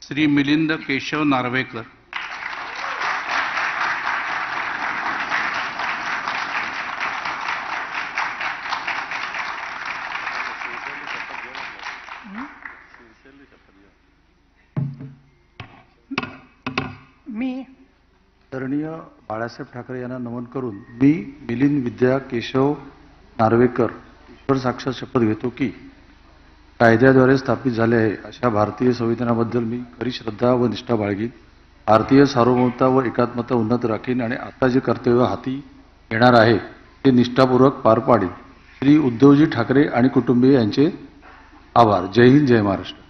श्री मिलिंद केशव नार्वेकर. मी आदरणीय बाळासाहेब ठाकरे यांना नमन करून मी मिलिंद विद्या केशव नार्वेकर ईश्वर साक्षात शपथ घेतो की कायद्याद्वारे स्थापित झाले आहे अशा भारतीय संविधानाबद्दल मी खरी श्रद्धा व निष्ठा बाळगीन, भारतीय सार्वभौमता व एकात्मता उन्नत राखीन आणि आता जे कर्तव्य हाती येणार आहे ते निष्ठापूर्वक पार पाडीन. श्री उद्धवजी ठाकरे आणि कुटुंबीय यांचे आभार. जय हिंद, जय महाराष्ट्र.